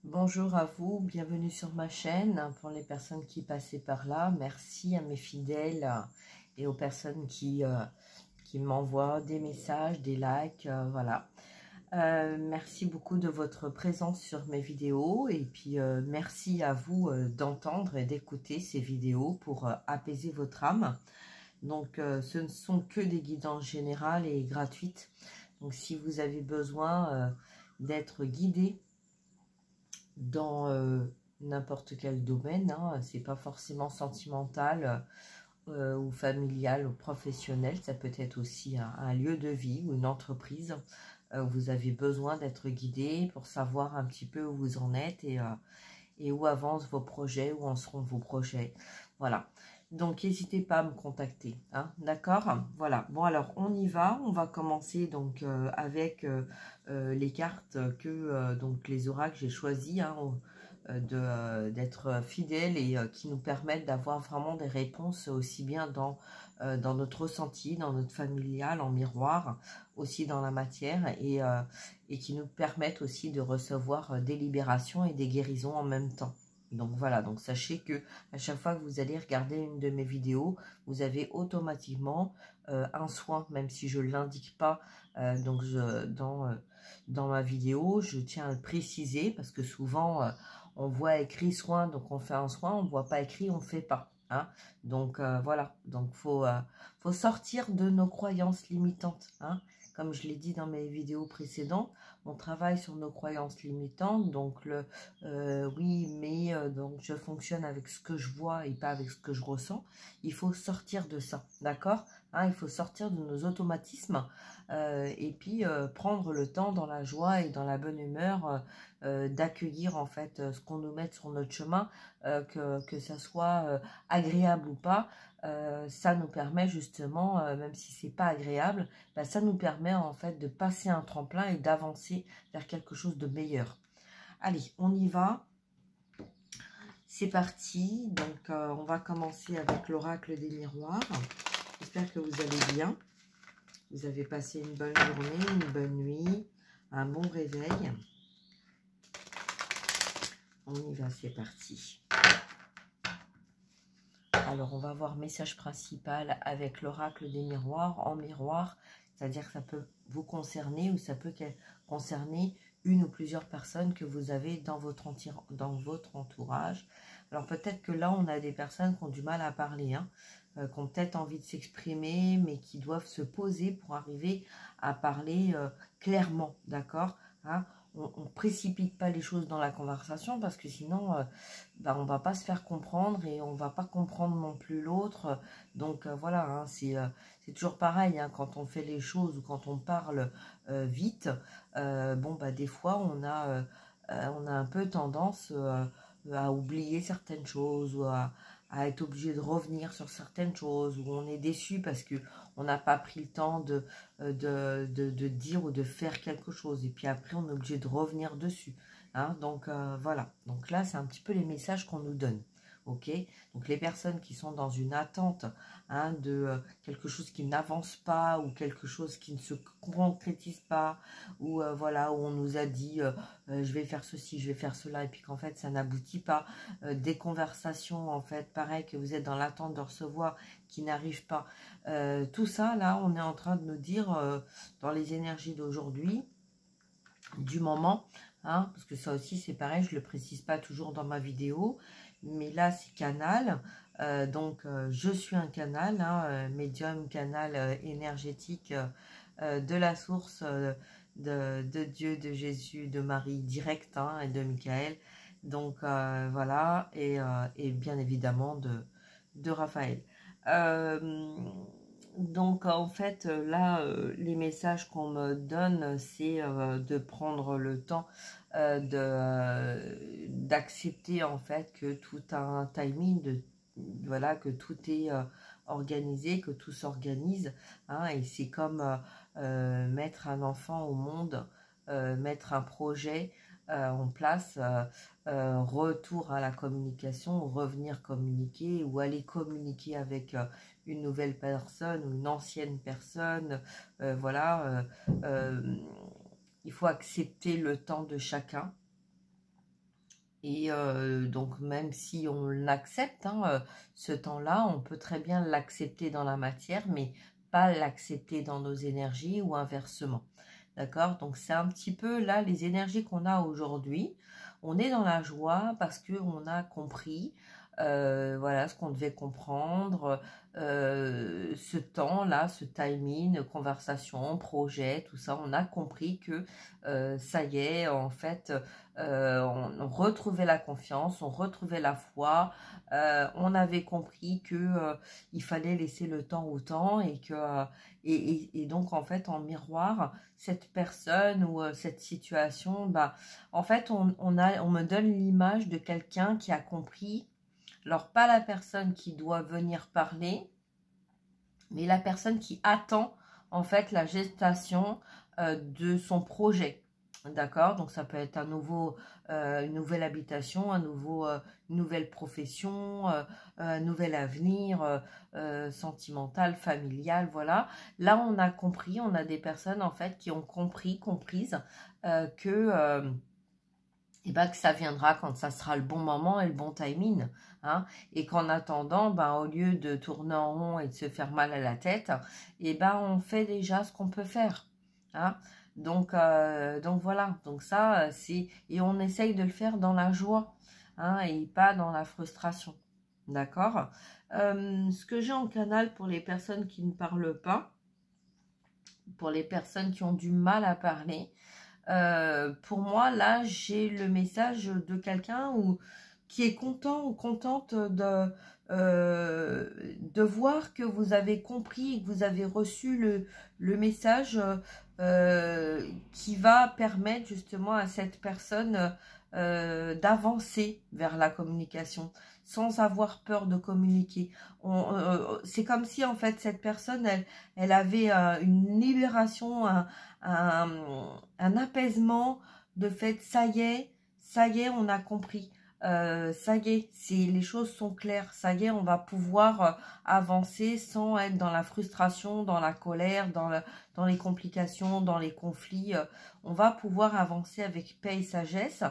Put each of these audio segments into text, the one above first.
Bonjour à vous, bienvenue sur ma chaîne. Pour les personnes qui passaient par là, merci à mes fidèles et aux personnes qui m'envoient des messages, des likes, voilà. Merci beaucoup de votre présence sur mes vidéos et puis merci à vous d'entendre et d'écouter ces vidéos pour apaiser votre âme. Donc ce ne sont que des guidances générales et gratuites. Donc si vous avez besoin d'être guidé dans n'importe quel domaine, hein, c'est pas forcément sentimental ou familial ou professionnel, ça peut être aussi un lieu de vie ou une entreprise. Vous avez besoin d'être guidé pour savoir un petit peu où vous en êtes et où avancent vos projets, où en seront vos projets. Voilà. Donc, n'hésitez pas à me contacter. Hein, d'accord? Voilà. Bon, alors, on y va. On va commencer donc avec les cartes que donc les oracles j'ai choisis hein, d'être fidèles et qui nous permettent d'avoir vraiment des réponses aussi bien dans notre ressenti, dans notre familial, en miroir, aussi dans la matière et qui nous permettent aussi de recevoir des libérations et des guérisons en même temps. Donc voilà, donc sachez que à chaque fois que vous allez regarder une de mes vidéos, vous avez automatiquement un soin, même si je ne l'indique pas dans ma vidéo, je tiens à le préciser parce que souvent on voit écrit soin, donc on fait un soin, on ne voit pas écrit, on ne fait pas. Hein. Donc voilà, donc faut sortir de nos croyances limitantes. Hein. Comme je l'ai dit dans mes vidéos précédentes, on travaille sur nos croyances limitantes, donc oui, mais donc je fonctionne avec ce que je vois et pas avec ce que je ressens. Il faut sortir de ça, d'accord? Hein, il faut sortir de nos automatismes et puis prendre le temps dans la joie et dans la bonne humeur d'accueillir en fait ce qu'on nous met sur notre chemin, que ça soit agréable ou pas. Ça nous permet justement, même si c'est pas agréable, bah, ça nous permet en fait de passer un tremplin et d'avancer vers quelque chose de meilleur. Allez, on y va. C'est parti. Donc, on va commencer avec l'oracle des miroirs. J'espère que vous allez bien. Vous avez passé une bonne journée, une bonne nuit, un bon réveil. On y va, c'est parti. Alors, on va voir message principal avec l'oracle des miroirs en miroir. C'est-à-dire que ça peut vous concerner ou ça peut concerner une ou plusieurs personnes que vous avez dans votre entourage. Alors, peut-être que là, on a des personnes qui ont du mal à parler, hein, qui ont peut-être envie de s'exprimer, mais qui doivent se poser pour arriver à parler clairement, d'accord, hein. On ne précipite pas les choses dans la conversation parce que sinon, on ne va pas se faire comprendre et on ne va pas comprendre non plus l'autre. Donc voilà, hein, c'est toujours pareil, hein, quand on fait les choses ou quand on parle vite, des fois on a un peu tendance à oublier certaines choses ou à être obligé de revenir sur certaines choses, où on est déçu parce que on n'a pas pris le temps de dire ou de faire quelque chose. Et puis après, on est obligé de revenir dessus. Hein, donc voilà. Donc là, c'est un petit peu les messages qu'on nous donne. Ok, donc les personnes qui sont dans une attente hein, de quelque chose qui n'avance pas ou quelque chose qui ne se concrétise pas ou voilà où on nous a dit je vais faire ceci, je vais faire cela et puis qu'en fait ça n'aboutit pas, des conversations en fait pareil que vous êtes dans l'attente de recevoir qui n'arrivent pas, tout ça là on est en train de nous dire dans les énergies d'aujourd'hui, du moment, hein, parce que ça aussi c'est pareil, je le précise pas toujours dans ma vidéo, mais là c'est canal, donc je suis un canal, hein, médium, canal énergétique de la source de Dieu, de Jésus, de Marie direct hein, et de Michael, donc voilà, et bien évidemment de Raphaël. Donc en fait là les messages qu'on me donne c'est de prendre le temps d'accepter en fait que tout a un timing, voilà, que tout est organisé, que tout s'organise hein, et c'est comme mettre un enfant au monde, mettre un projet en place, retour à la communication, revenir communiquer ou aller communiquer avec une nouvelle personne ou une ancienne personne, voilà, il faut accepter le temps de chacun, Et donc, même si on l'accepte, hein, ce temps-là, on peut très bien l'accepter dans la matière, mais pas l'accepter dans nos énergies ou inversement. D'accord? Donc, c'est un petit peu là les énergies qu'on a aujourd'hui. On est dans la joie parce qu'on a compris voilà ce qu'on devait comprendre, ce temps-là, ce timing, conversation, projet, tout ça. On a compris que ça y est, en fait, on retrouvait la confiance, on retrouvait la foi, on avait compris que il fallait laisser le temps au temps et que et donc en fait en miroir cette personne ou cette situation, bah en fait on me donne l'image de quelqu'un qui a compris. Alors pas la personne qui doit venir parler, mais la personne qui attend en fait la gestation de son projet. D'accord? Donc ça peut être une nouvelle habitation, une nouvelle profession, un nouvel avenir sentimental, familial, voilà. Là, on a compris, on a des personnes en fait qui ont comprises que que ça viendra quand ça sera le bon moment et le bon timing. Hein, et qu'en attendant, au lieu de tourner en rond et de se faire mal à la tête, on fait déjà ce qu'on peut faire. Hein. Donc voilà, donc ça, c'est... Et on essaye de le faire dans la joie, hein, et pas dans la frustration. D'accord. Ce que j'ai en canal pour les personnes qui ne parlent pas, pour les personnes qui ont du mal à parler, pour moi, là, j'ai le message de quelqu'un qui est content ou contente de voir que vous avez compris et que vous avez reçu le message qui va permettre justement à cette personne d'avancer vers la communication sans avoir peur de communiquer. C'est comme si en fait cette personne, elle avait une libération, un apaisement de fait, ça y est, on a compris. Ça y est, les choses sont claires, ça y est, on va pouvoir avancer sans être dans la frustration, dans la colère, dans les complications, dans les conflits. On va pouvoir avancer avec paix et sagesse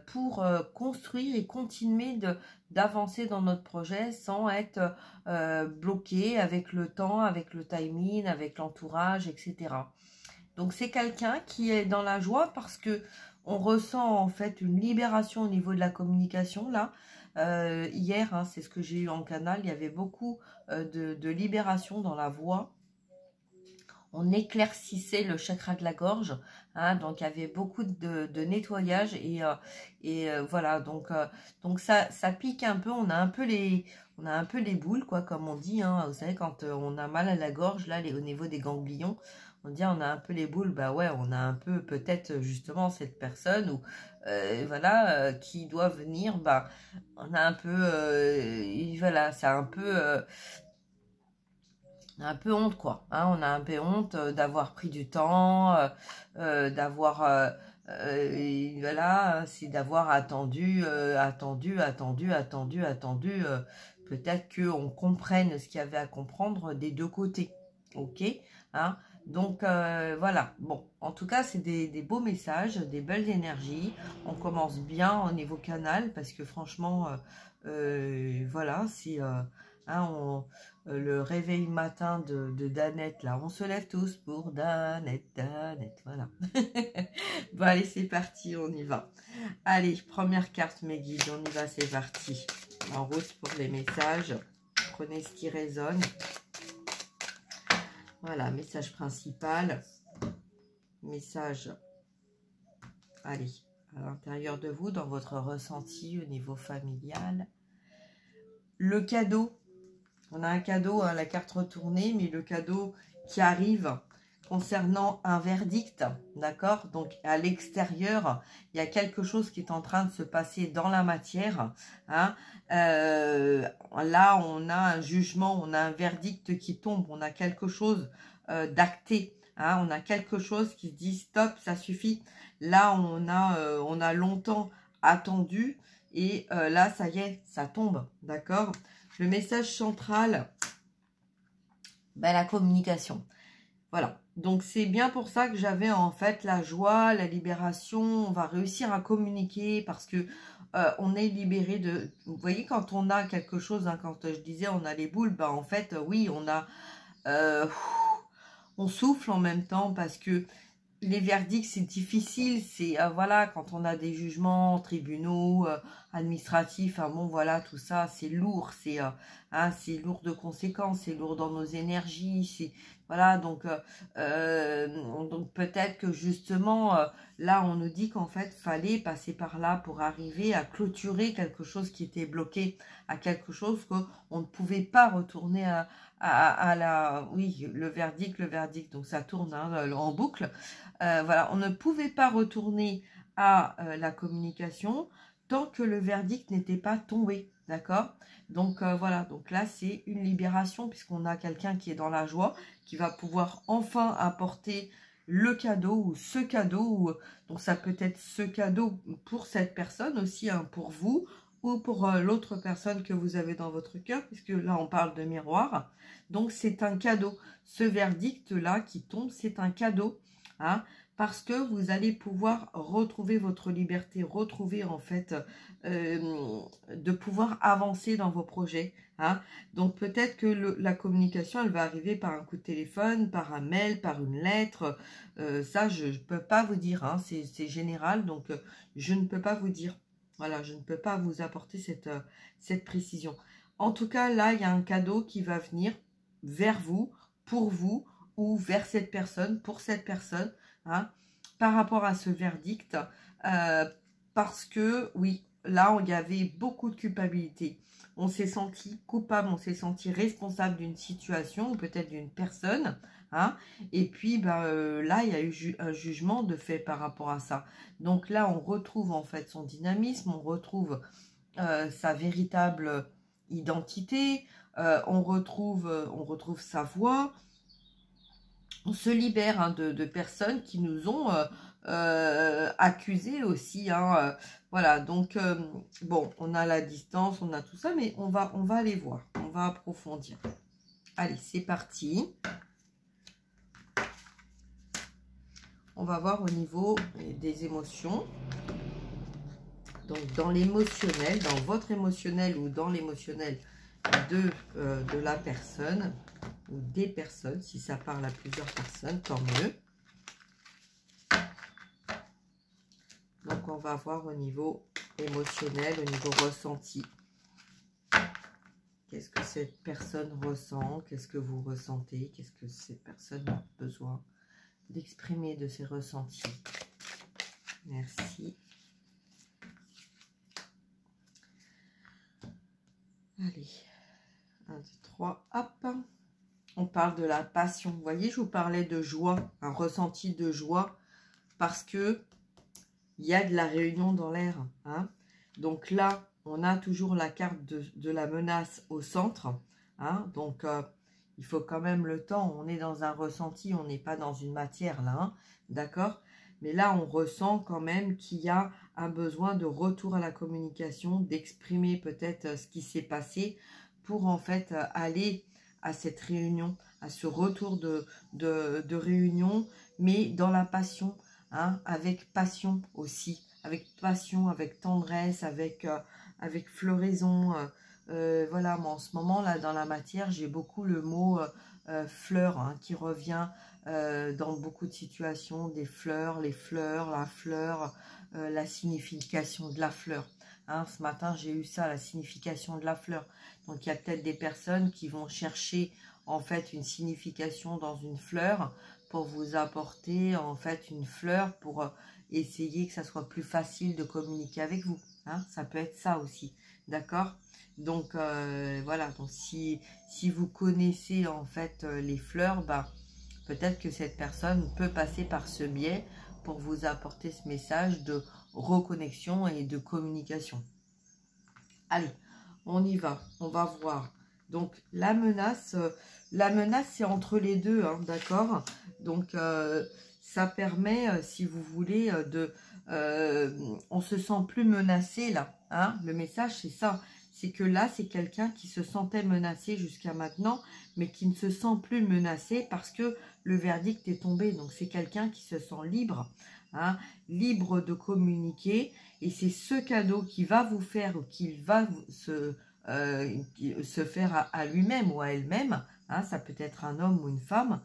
pour construire et continuer d'avancer dans notre projet sans être bloqué avec le temps, avec le timing, avec l'entourage, etc. Donc c'est quelqu'un qui est dans la joie parce que on ressent en fait une libération au niveau de la communication là. Hier, hein, c'est ce que j'ai eu en canal, il y avait beaucoup de libération dans la voix. On éclaircissait le chakra de la gorge, hein, donc il y avait beaucoup de nettoyage et voilà, donc ça pique un peu, on a un peu les boules quoi, comme on dit, hein, vous savez quand on a mal à la gorge là, au niveau des ganglions. On dit on a un peu les boules, bah ouais, on a un peu peut-être justement cette personne ou voilà qui doit venir, on a un peu voilà, c'est un peu on a un peu honte quoi, hein, on a un peu honte d'avoir pris du temps, d'avoir voilà, c'est d'avoir attendu, peut-être qu'on comprenne ce qu'il y avait à comprendre des deux côtés, ok, hein. Donc voilà, bon, en tout cas c'est des beaux messages, des belles énergies, on commence bien au niveau canal parce que franchement, voilà, c'est le réveil matin de Danette, là, on se lève tous pour Danette, voilà. Bon allez, c'est parti, on y va. Allez, première carte mes guides, on y va, c'est parti. En route pour les messages, prenez ce qui résonne. Voilà, message principal. Message, allez, à l'intérieur de vous, dans votre ressenti au niveau familial. Le cadeau, on a un cadeau, hein, la carte retournée, mais le cadeau qui arrive concernant un verdict, d'accord? Donc, à l'extérieur, il y a quelque chose qui est en train de se passer dans la matière, hein. Là, on a un jugement, on a un verdict qui tombe, on a quelque chose d'acté, hein, on a quelque chose qui se dit stop, ça suffit. Là, on a longtemps attendu et là, ça y est, ça tombe, d'accord? Le message central, la communication. Voilà. Donc c'est bien pour ça que j'avais en fait la joie, la libération. On va réussir à communiquer parce que on est libéré de... Vous voyez, quand on a quelque chose, hein, quand je disais on a les boules, bah en fait oui, on a... on souffle en même temps parce que les verdicts, c'est difficile. C'est voilà, quand on a des jugements, tribunaux, administratifs, hein, bon voilà, tout ça, c'est lourd, c'est lourd de conséquences, c'est lourd dans nos énergies, c'est voilà, donc peut-être que justement là, on nous dit qu'en fait, fallait passer par là pour arriver à clôturer quelque chose qui était bloqué, à quelque chose qu'on ne pouvait pas retourner à la, oui, le verdict, donc ça tourne hein, en boucle. Voilà, on ne pouvait pas retourner à la communication tant que le verdict n'était pas tombé, d'accord? Donc voilà, donc là c'est une libération puisqu'on a quelqu'un qui est dans la joie, qui va pouvoir enfin apporter le cadeau ou ce cadeau. Donc ça peut être ce cadeau pour cette personne aussi, hein, pour vous ou pour l'autre personne que vous avez dans votre cœur, puisque là on parle de miroir. Donc c'est un cadeau. Ce verdict-là qui tombe, c'est un cadeau. Hein, parce que vous allez pouvoir retrouver votre liberté, retrouver en fait de pouvoir avancer dans vos projets. Hein. Donc peut-être que la communication, elle va arriver par un coup de téléphone, par un mail, par une lettre. Ça, je ne peux pas vous dire, hein, c'est général, donc je ne peux pas vous dire. Voilà, je ne peux pas vous apporter cette précision. En tout cas, là, il y a un cadeau qui va venir vers vous, pour vous, ou vers cette personne, pour cette personne, hein, par rapport à ce verdict, parce que, oui, là, il y avait beaucoup de culpabilité. On s'est senti coupable, on s'est senti responsable d'une situation, ou peut-être d'une personne, hein, et puis, là, il y a eu un jugement de fait par rapport à ça. Donc là, on retrouve, en fait, son dynamisme, on retrouve sa véritable identité, on retrouve sa voix. On se libère hein, de personnes qui nous ont accusés aussi. Hein, voilà, donc, bon, on a la distance, on a tout ça, mais on va aller voir, on va approfondir. Allez, c'est parti. On va voir au niveau des émotions. Donc, dans l'émotionnel, dans votre émotionnel ou dans l'émotionnel de la personne ou des personnes, si ça parle à plusieurs personnes, tant mieux. Donc, on va voir au niveau émotionnel, au niveau ressenti. Qu'est-ce que cette personne ressent? Qu'est-ce que vous ressentez? Qu'est-ce que cette personne a besoin d'exprimer de ses ressentis? Merci. Allez. 1, 2, 3, hop. On parle de la passion. Vous voyez, je vous parlais de joie, un ressenti de joie, parce que il y a de la réunion dans l'air. Hein. Donc là, on a toujours la carte de la menace au centre. Hein. Donc, il faut quand même le temps. On est dans un ressenti, on n'est pas dans une matière là. Hein. D'accord? Mais là, on ressent quand même qu'il y a un besoin de retour à la communication, d'exprimer peut-être ce qui s'est passé pour en fait aller à cette réunion, à ce retour de réunion, mais dans la passion. Hein, avec passion aussi, avec passion, avec tendresse, avec floraison. Voilà, moi en ce moment, là, dans la matière, j'ai beaucoup le mot fleur hein, qui revient dans beaucoup de situations, des fleurs, les fleurs, la fleur, la signification de la fleur. Hein, ce matin, j'ai eu ça, la signification de la fleur. Donc, il y a peut-être des personnes qui vont chercher en fait une signification dans une fleur pour vous apporter en fait une fleur pour essayer que ça soit plus facile de communiquer avec vous. Hein, ça peut être ça aussi, d'accord? Donc voilà, donc si vous connaissez en fait les fleurs, bah, peut-être que cette personne peut passer par ce biais pour vous apporter ce message de reconnexion et de communication. Allez, on y va, on va voir. Donc la menace c'est entre les deux, hein, d'accord? Donc ça permet, si vous voulez, on se sent plus menacé là. Hein, le message c'est ça, c'est que là, c'est quelqu'un qui se sentait menacé jusqu'à maintenant, mais qui ne se sent plus menacé parce que le verdict est tombé. Donc, c'est quelqu'un qui se sent libre, hein, libre de communiquer. Et c'est ce cadeau qui va vous faire, ou qu'il va se faire à lui-même ou à elle-même. Hein, ça peut être un homme ou une femme.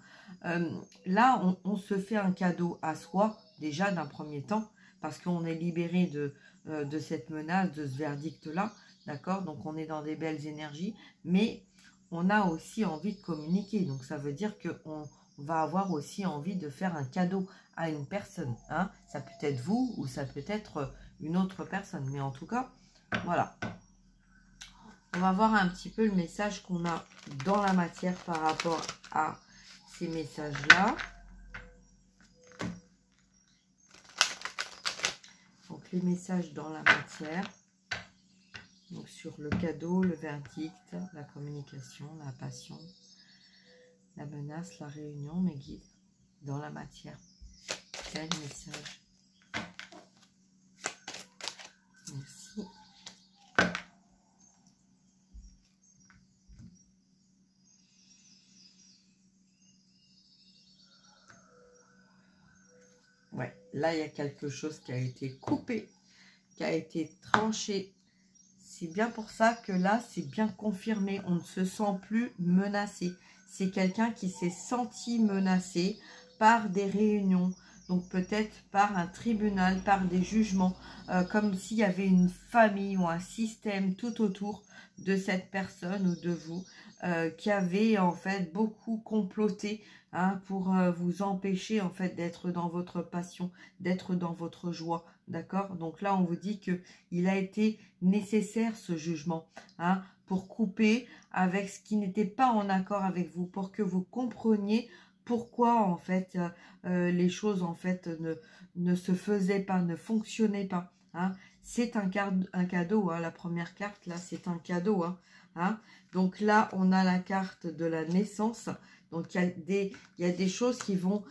Là, on se fait un cadeau à soi, déjà d'un premier temps, parce qu'on est libéré de cette menace, de ce verdict-là. D'accord? Donc, on est dans des belles énergies, mais on a aussi envie de communiquer. Donc, ça veut dire qu'on va avoir aussi envie de faire un cadeau à une personne. Hein? Ça peut être vous ou ça peut être une autre personne. Mais en tout cas, voilà. On va voir un petit peu le message qu'on a dans la matière par rapport à ces messages-là. Donc, les messages dans la matière. Donc, sur le cadeau, le verdict, la communication, la passion, la menace, la réunion, mes guides, dans la matière. Quel message? Merci. Ouais, là, il y a quelque chose qui a été coupé, qui a été tranché. C'est bien pour ça que là, c'est bien confirmé. On ne se sent plus menacé. C'est quelqu'un qui s'est senti menacé par des réunions. Donc peut-être par un tribunal, par des jugements. Comme s'il y avait une famille ou un système tout autour de cette personne ou de vous. Qui avait en fait beaucoup comploté, hein, pour vous empêcher en fait d'être dans votre passion, d'être dans votre joie. D'accord? Donc là, on vous dit que il a été nécessaire ce jugement, hein, pour couper avec ce qui n'était pas en accord avec vous, pour que vous compreniez pourquoi en fait les choses en fait ne se faisaient pas, ne fonctionnaient pas. Hein. C'est un cadeau, hein, la première carte là, c'est un cadeau. Hein. Donc là, on a la carte de la naissance. Donc il y a des choses qui vont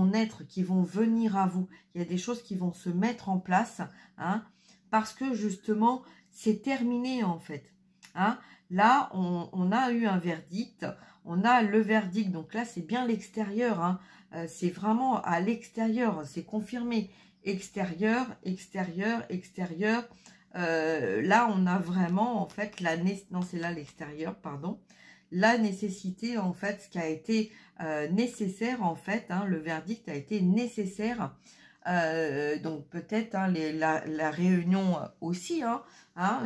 naître, qui vont venir à vous. Il y a des choses qui vont se mettre en place, hein, parce que justement, c'est terminé en fait. Hein. Là, on a eu un verdict, on a le verdict, donc là, c'est bien l'extérieur. Hein. C'est vraiment à l'extérieur, c'est confirmé. Extérieur, extérieur, extérieur. Là, on a vraiment, en fait, non, c'est là l'extérieur, pardon. La nécessité, en fait, ce qui a été nécessaire, en fait, hein, le verdict a été nécessaire. Donc peut-être hein, la réunion aussi, hein,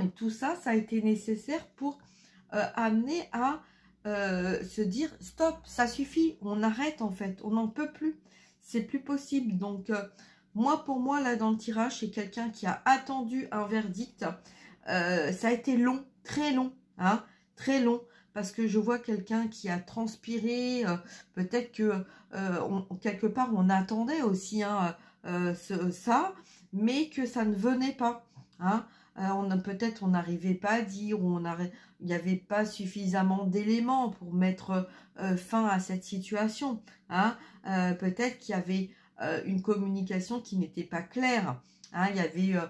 et tout ça, ça a été nécessaire pour amener à se dire stop, ça suffit, on arrête en fait, on n'en peut plus, c'est plus possible. Donc pour moi, là dans le tirage, c'est quelqu'un qui a attendu un verdict. Ça a été long, hein, très long. Parce que je vois quelqu'un qui a transpiré, peut-être que quelque part on attendait aussi hein, ça, mais que ça ne venait pas. Hein. Peut-être on n'arrivait pas à dire, ou il n'y avait pas suffisamment d'éléments pour mettre fin à cette situation. Hein. Peut-être qu'il y avait une communication qui n'était pas claire. Hein. Il y avait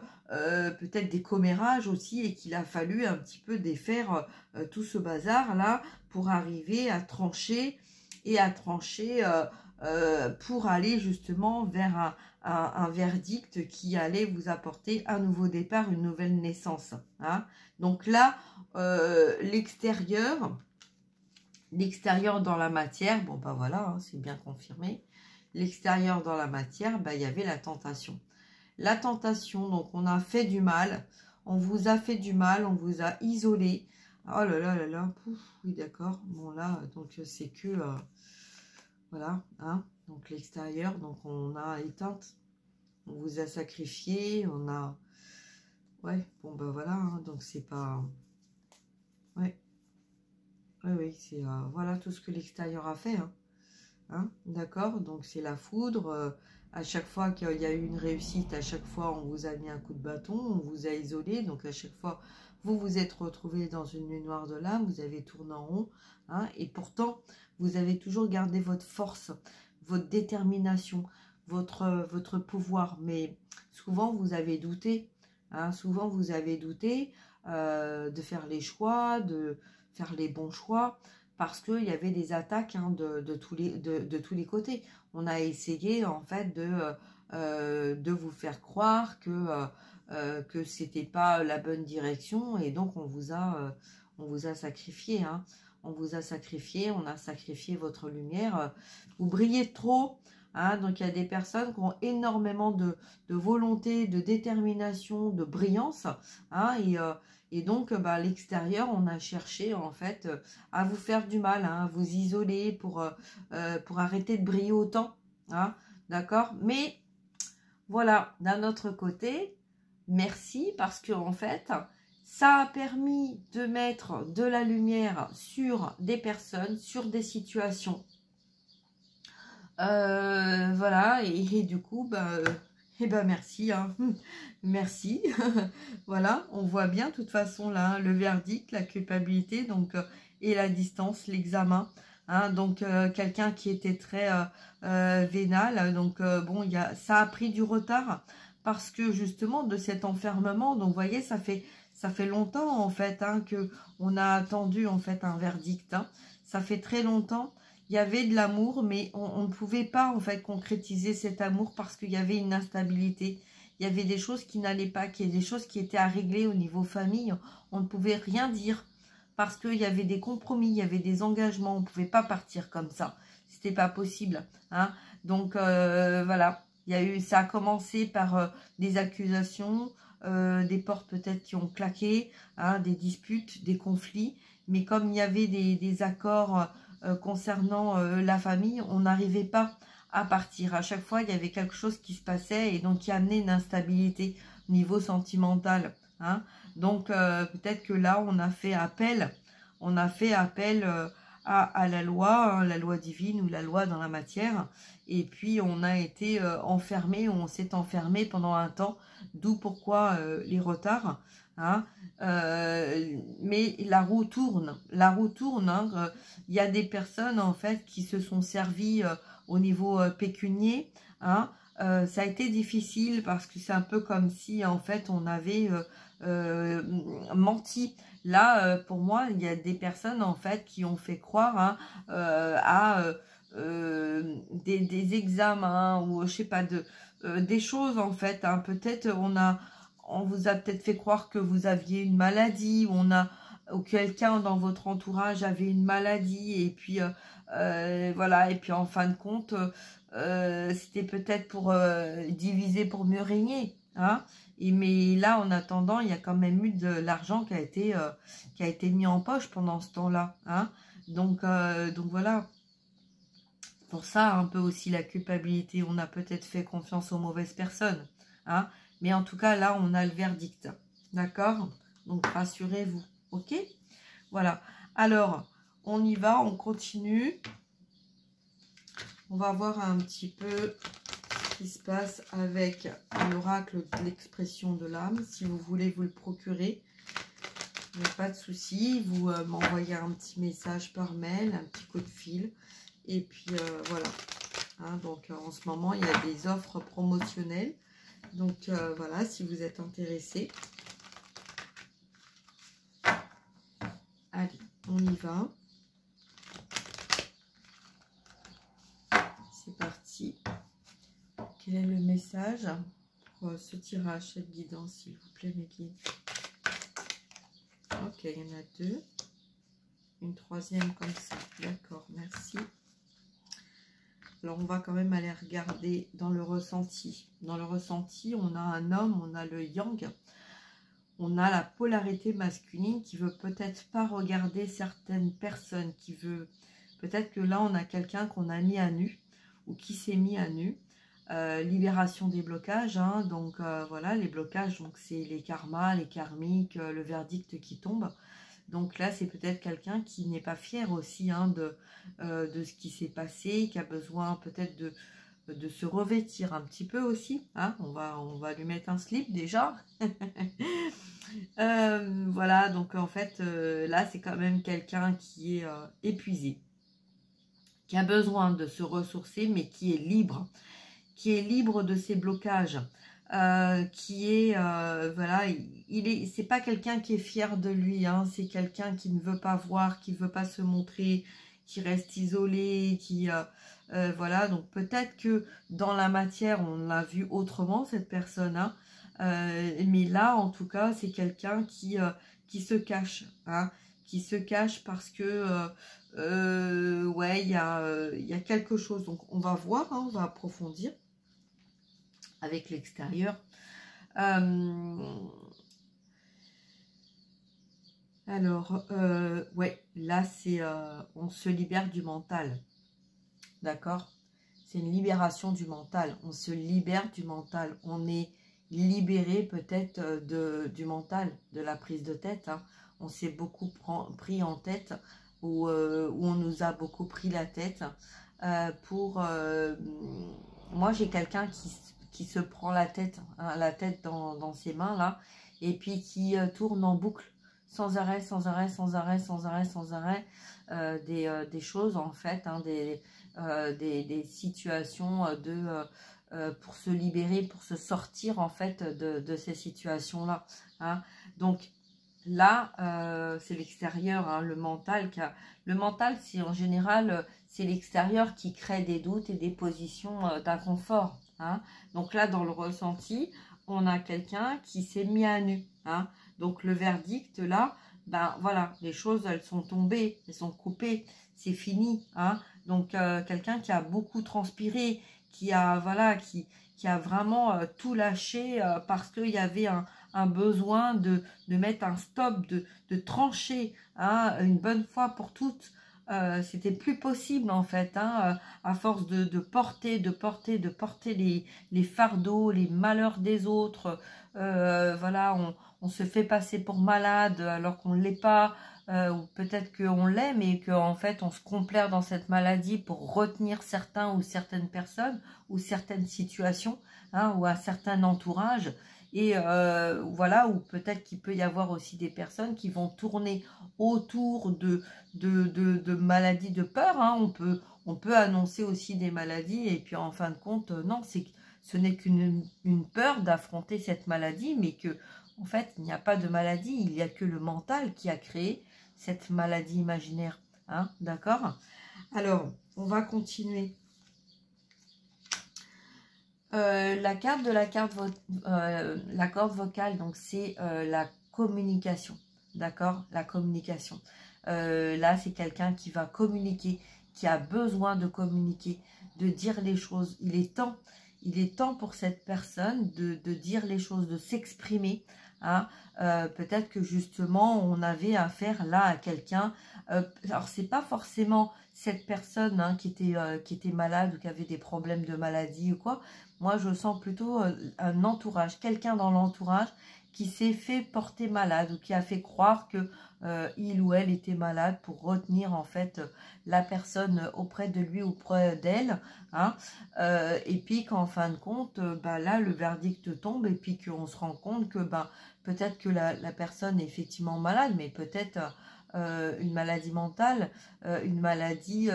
peut-être des commérages aussi et qu'il a fallu un petit peu défaire tout ce bazar là pour arriver à trancher et à trancher pour aller justement vers un verdict qui allait vous apporter un nouveau départ, une nouvelle naissance. Hein. Donc là, l'extérieur dans la matière, bon ben voilà, hein, c'est bien confirmé. L'extérieur dans la matière, ben, il y avait la tentation. La tentation, donc on a fait du mal, on vous a fait du mal, on vous a isolé. Oh là là là là, pouf, oui d'accord. Bon là, donc c'est que, voilà, hein, donc l'extérieur, donc on a éteinte, on vous a sacrifié, on a, ouais, bon ben voilà, hein, donc c'est pas, ouais, oui, c'est, voilà tout ce que l'extérieur a fait, hein, hein, d'accord, donc c'est la foudre. À chaque fois qu'il y a eu une réussite, à chaque fois, on vous a mis un coup de bâton, on vous a isolé. Donc, à chaque fois, vous vous êtes retrouvé dans une nuit noire de l'âme, vous avez tourné en rond. Hein, et pourtant, vous avez toujours gardé votre force, votre détermination, votre pouvoir. Mais souvent, vous avez douté. Hein. Souvent, vous avez douté de faire les choix, de faire les bons choix, parce qu'il y avait des attaques hein, de tous les côtés. On a essayé en fait de vous faire croire que c'était pas la bonne direction, et donc on vous a sacrifié. Hein. On vous a sacrifié, on a sacrifié votre lumière. Vous brillez trop. Hein, donc, il y a des personnes qui ont énormément de volonté, de détermination, de brillance. Hein, et donc, à l'extérieur, on a cherché, en fait, à vous faire du mal, hein, à vous isoler pour arrêter de briller autant. Hein, d'accord? Mais, voilà, d'un autre côté, merci, parce que, en fait, ça a permis de mettre de la lumière sur des personnes, sur des situations. Voilà, et du coup, merci, hein. Merci. Voilà, on voit bien, de toute façon, là, le verdict, la culpabilité, donc, et la distance, l'examen. Hein, donc, quelqu'un qui était très vénal, donc, bon, ça a pris du retard, parce que, justement, de cet enfermement, donc, vous voyez, ça fait longtemps, en fait, hein, qu'on a attendu, en fait, un verdict. Hein. Ça fait très longtemps. Il y avait de l'amour, mais on ne pouvait pas en fait concrétiser cet amour parce qu'il y avait une instabilité. Il y avait des choses qui n'allaient pas, qu'il y avait des choses qui étaient à régler au niveau famille. On ne pouvait rien dire parce qu'il y avait des compromis, il y avait des engagements. On ne pouvait pas partir comme ça. C'était pas possible. Hein. Donc voilà, ça a commencé par des accusations, des portes peut-être qui ont claqué, hein, des disputes, des conflits. Mais comme il y avait des accords concernant la famille, on n'arrivait pas à partir. À chaque fois, il y avait quelque chose qui se passait et donc qui amenait une instabilité au niveau sentimental. Hein. Donc, peut-être que là, on a fait appel à la loi, hein, la loi divine ou la loi dans la matière. Et puis, on a été enfermé, on s'est enfermé pendant un temps, d'où pourquoi les retards. Hein. Mais la roue tourne. Hein. Il y a des personnes en fait qui se sont servies au niveau pécunier. Hein. Ça a été difficile parce que c'est un peu comme si en fait on avait menti. Là, pour moi, il y a des personnes en fait qui ont fait croire hein, à des examens ou je sais pas des choses en fait. Hein. Peut-être on vous a peut-être fait croire que vous aviez une maladie ou quelqu'un dans votre entourage avait une maladie et puis voilà, et puis en fin de compte c'était peut-être pour diviser pour mieux régner. Hein. Mais là, en attendant, il y a quand même eu de l'argent qui a été mis en poche pendant ce temps-là. Hein. Donc voilà. Pour ça, un peu aussi la culpabilité. On a peut-être fait confiance aux mauvaises personnes. Hein. Mais en tout cas, là, on a le verdict. D'accord? Donc, rassurez-vous. Ok? Voilà. Alors, on y va, on continue. On va voir un petit peu ce qui se passe avec l'oracle de l'expression de l'âme. Si vous voulez vous le procurer, il n'y a pas de souci. Vous m'envoyez un petit message par mail, un petit coup de fil. Et puis, voilà. Hein, donc, en ce moment, il y a des offres promotionnelles. Donc, voilà, si vous êtes intéressé. Allez, on y va. C'est parti. Quel est le message pour ce tirage, cette guidance, s'il vous plaît, mes guides? Ok, il y en a deux. Une troisième comme ça. D'accord, merci. Alors, on va quand même aller regarder dans le ressenti. Dans le ressenti, on a un homme, on a le yang. On a la polarité masculine qui veut peut-être pas regarder certaines personnes, qui veut... Peut-être que là, on a quelqu'un qu'on a mis à nu ou qui s'est mis à nu. Libération des blocages. Hein, donc, voilà, les blocages, donc c'est les karmas, les karmiques, le verdict qui tombe. Donc là, c'est peut-être quelqu'un qui n'est pas fier aussi hein, de ce qui s'est passé, qui a besoin peut-être de se revêtir un petit peu aussi. Hein. On va lui mettre un slip déjà. Voilà, donc en fait, là, c'est quand même quelqu'un qui est épuisé, qui a besoin de se ressourcer, mais qui est libre de ses blocages. qui est, voilà, c'est pas quelqu'un qui est fier de lui, hein, c'est quelqu'un qui ne veut pas voir, qui ne veut pas se montrer, qui reste isolé, voilà, donc peut-être que dans la matière, on l'a vu autrement, cette personne, hein, mais là, en tout cas, c'est quelqu'un qui se cache, hein, qui se cache parce que, ouais, il y a quelque chose, donc on va voir, hein, on va approfondir avec l'extérieur. Alors, ouais, là, c'est on se libère du mental, d'accord? C'est une libération du mental, on se libère du mental, on est libéré peut-être du mental, de la prise de tête, hein. On s'est beaucoup pris en tête, ou on nous a beaucoup pris la tête, moi j'ai quelqu'un qui se prend la tête, hein, dans ses mains là, et puis qui tourne en boucle, sans arrêt, sans arrêt, sans arrêt, sans arrêt, sans arrêt, des choses en fait, hein, des situations pour se libérer, pour se sortir en fait de ces situations là, hein. Donc là, c'est l'extérieur, hein, le mental. Le mental, c'est en général, c'est l'extérieur qui crée des doutes et des positions d'inconfort, hein. Donc là, dans le ressenti, on a quelqu'un qui s'est mis à nu, hein. Donc le verdict, là, ben voilà, les choses, elles sont tombées, elles sont coupées, c'est fini, hein. Donc quelqu'un qui a beaucoup transpiré, qui a, voilà, qui a vraiment tout lâché parce qu'il y avait un besoin de mettre un stop, de trancher, hein, une bonne fois pour toutes. C'était plus possible en fait, hein, à force de porter les fardeaux, les malheurs des autres. Voilà, on se fait passer pour malade alors qu'on ne l'est pas, ou peut-être qu'on l'est, mais qu'en fait on se complaire dans cette maladie pour retenir certains ou certaines personnes ou certaines situations, hein, ou un certain entourage. Et voilà, ou peut-être qu'il peut y avoir aussi des personnes qui vont tourner autour de maladies de peur, hein. On peut annoncer aussi des maladies et puis en fin de compte, non, ce n'est qu'une peur d'affronter cette maladie, mais que en fait, il n'y a pas de maladie, il n'y a que le mental qui a créé cette maladie imaginaire, hein, d'accord? Alors, on va continuer. La carte de la corde vocale, donc c'est la communication, d'accord? La communication. Là, c'est quelqu'un qui va communiquer, qui a besoin de communiquer, de dire les choses. Il est temps pour cette personne de dire les choses, de s'exprimer, hein. Peut-être que justement, on avait affaire là à quelqu'un. Alors, c'est pas forcément cette personne, hein, qui était malade ou qui avait des problèmes de maladie ou quoi. Moi, je sens plutôt un entourage, quelqu'un dans l'entourage qui s'est fait porter malade ou qui a fait croire que il ou elle était malade pour retenir en fait la personne auprès de lui ou auprès d'elle, hein. Et puis qu'en fin de compte, bah, là, le verdict tombe et puis qu'on se rend compte que bah, peut-être que la personne est effectivement malade, mais peut-être une maladie mentale, une maladie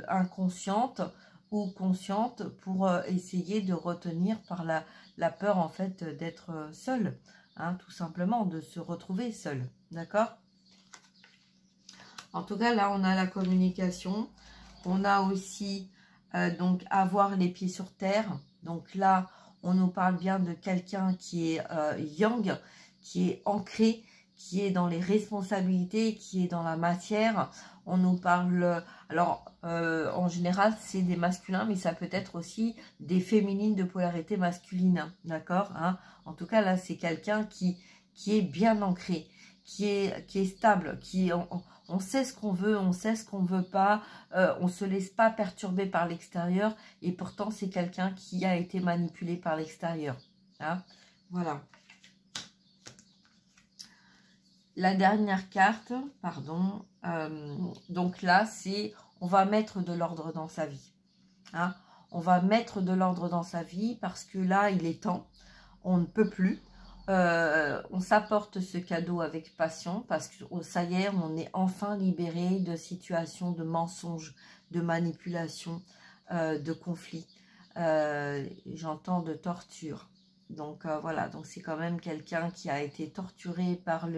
inconsciente ou consciente pour essayer de retenir par la peur en fait d'être seule, hein, tout simplement, de se retrouver seule, d'accord? En tout cas, là, on a la communication, on a aussi donc avoir les pieds sur terre. Donc là, on nous parle bien de quelqu'un qui est yang, qui est ancré, qui est dans les responsabilités, qui est dans la matière. On nous parle, alors en général c'est des masculins, mais ça peut être aussi des féminines de polarité masculine, d'accord, hein. En tout cas là c'est quelqu'un qui est bien ancré, qui est stable, on sait ce qu'on veut, on sait ce qu'on veut pas, on se laisse pas perturber par l'extérieur, et pourtant c'est quelqu'un qui a été manipulé par l'extérieur, hein. Voilà. La dernière carte, pardon, donc là, c'est on va mettre de l'ordre dans sa vie, hein. On va mettre de l'ordre dans sa vie parce que là, il est temps, on ne peut plus. On s'apporte ce cadeau avec passion parce que ça y est, on est enfin libéré de situations de mensonges, de manipulation, de conflits. j'entends de torture. Donc voilà, donc c'est quand même quelqu'un qui a été torturé par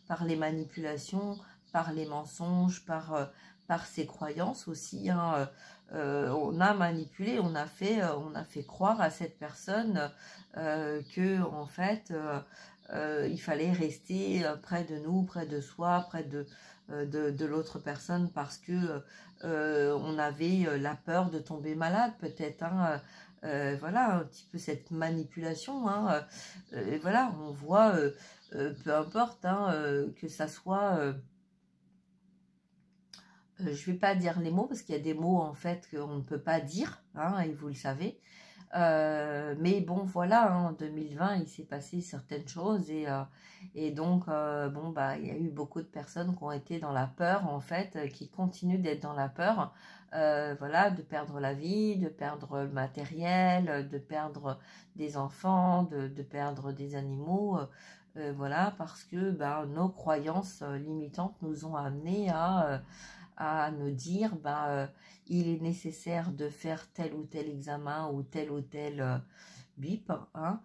par les manipulations, par les mensonges, par ses croyances aussi, hein. On a manipulé, on a fait croire à cette personne que en fait il fallait rester près de nous, près de soi, près de l'autre personne parce que on avait la peur de tomber malade peut-être, hein. Voilà un petit peu cette manipulation, hein. Voilà, on voit peu importe, hein, que ça soit je vais pas dire les mots parce qu'il y a des mots en fait qu'on ne peut pas dire, hein, et vous le savez. Mais bon, voilà, hein, en 2020, il s'est passé certaines choses et donc, bon, bah, il y a eu beaucoup de personnes qui ont été dans la peur, en fait, qui continuent d'être dans la peur, voilà, de perdre la vie, de perdre le matériel, de perdre des enfants, de perdre des animaux, voilà, parce que bah, nos croyances limitantes nous ont amenés à nous dire il est nécessaire de faire tel ou tel examen ou tel BIP, hein,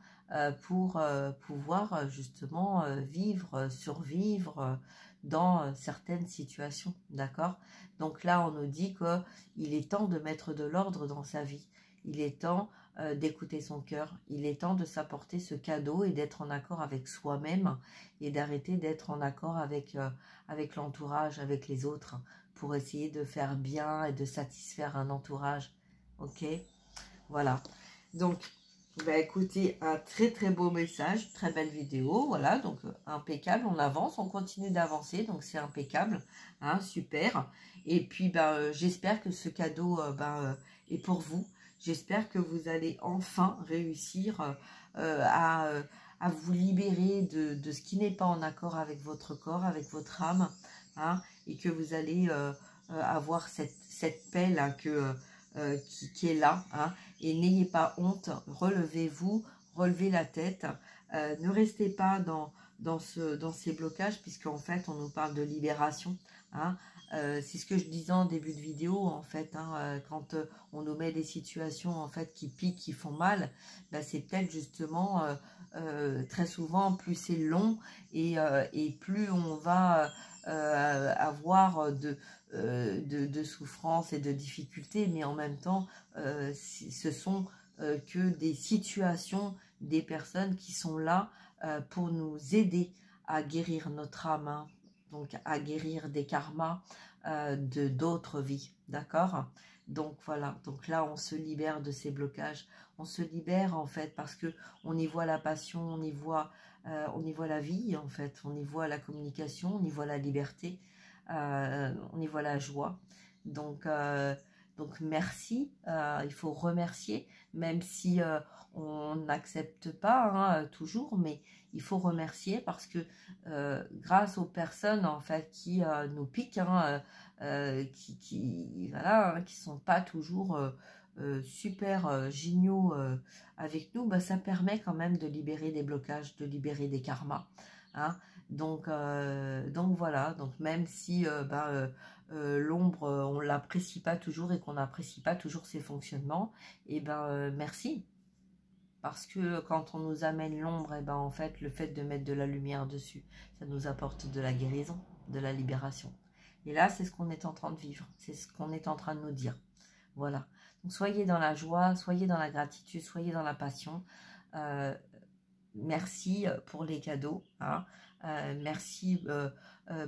pour pouvoir justement vivre, survivre dans certaines situations, d'accord? Donc là, on nous dit qu'il est temps de mettre de l'ordre dans sa vie. Il est temps d'écouter son cœur. Il est temps de s'apporter ce cadeau et d'être en accord avec soi-même et d'arrêter d'être en accord avec, avec l'entourage, avec les autres, pour essayer de faire bien et de satisfaire un entourage. Ok, voilà. Donc, bah écoutez, un très très beau message, très belle vidéo, voilà, donc impeccable, on avance, on continue d'avancer, donc c'est impeccable, hein, super. Et puis, j'espère que ce cadeau est pour vous. J'espère que vous allez enfin réussir à vous libérer de ce qui n'est pas en accord avec votre corps, avec votre âme, hein, et que vous allez avoir cette paix là qui est là, hein, et n'ayez pas honte, relevez-vous, relevez la tête, ne restez pas dans ces blocages, puisqu'en fait on nous parle de libération, hein. C'est ce que je disais en début de vidéo, en fait, hein, quand on nous met des situations en fait qui piquent, qui font mal, c'est peut-être justement très souvent plus c'est long et plus on va avoir de souffrance et de difficultés, mais en même temps, ce sont que des situations, des personnes qui sont là pour nous aider à guérir notre âme, hein, donc à guérir des karmas de d'autres vies, d'accord? Donc voilà, donc là on se libère de ces blocages, on se libère en fait parce que on y voit la passion, on y voit la vie en fait, on y voit la communication, on y voit la liberté, on y voit la joie. Donc merci, il faut remercier, même si on n'accepte pas, hein, toujours, mais il faut remercier parce que grâce aux personnes en fait qui nous piquent, hein, voilà, hein, qui sont pas toujours super géniaux avec nous, ça permet quand même de libérer des blocages, de libérer des karmas, hein. Donc voilà, donc même si l'ombre, on l'apprécie pas toujours et qu'on n'apprécie pas toujours ses fonctionnements, et merci. Parce que quand on nous amène l'ombre, en fait, le fait de mettre de la lumière dessus, ça nous apporte de la guérison, de la libération. Et là, c'est ce qu'on est en train de vivre, c'est ce qu'on est en train de nous dire. Voilà. Donc, soyez dans la joie, soyez dans la gratitude, soyez dans la passion. Merci pour les cadeaux, hein. Merci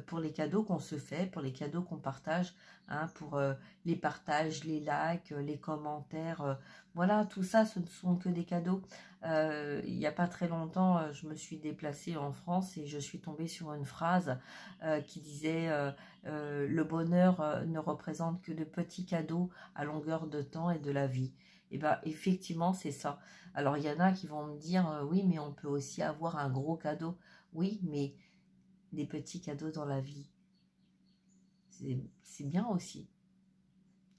pour les cadeaux qu'on se fait, pour les cadeaux qu'on partage, hein, pour les partages, les likes, les commentaires, voilà, tout ça, ce ne sont que des cadeaux. Il n'y a pas très longtemps, je me suis déplacée en France et je suis tombée sur une phrase qui disait le bonheur ne représente que de petits cadeaux à longueur de temps et de la vie. Et effectivement, c'est ça. Alors, il y en a qui vont me dire, oui, mais on peut aussi avoir un gros cadeau. Oui, mais des petits cadeaux dans la vie, c'est bien aussi.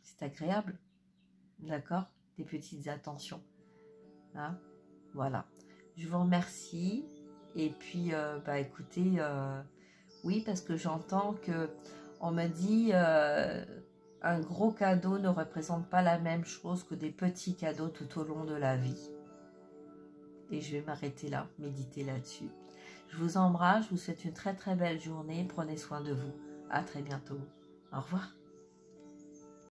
C'est agréable, d'accord? Des petites attentions, hein? Voilà. Je vous remercie. Et puis, écoutez, oui, parce que j'entends que on me dit... un gros cadeau ne représente pas la même chose que des petits cadeaux tout au long de la vie. Et je vais m'arrêter là, méditer là-dessus. Je vous embrasse, je vous souhaite une très très belle journée. Prenez soin de vous. À très bientôt. Au revoir.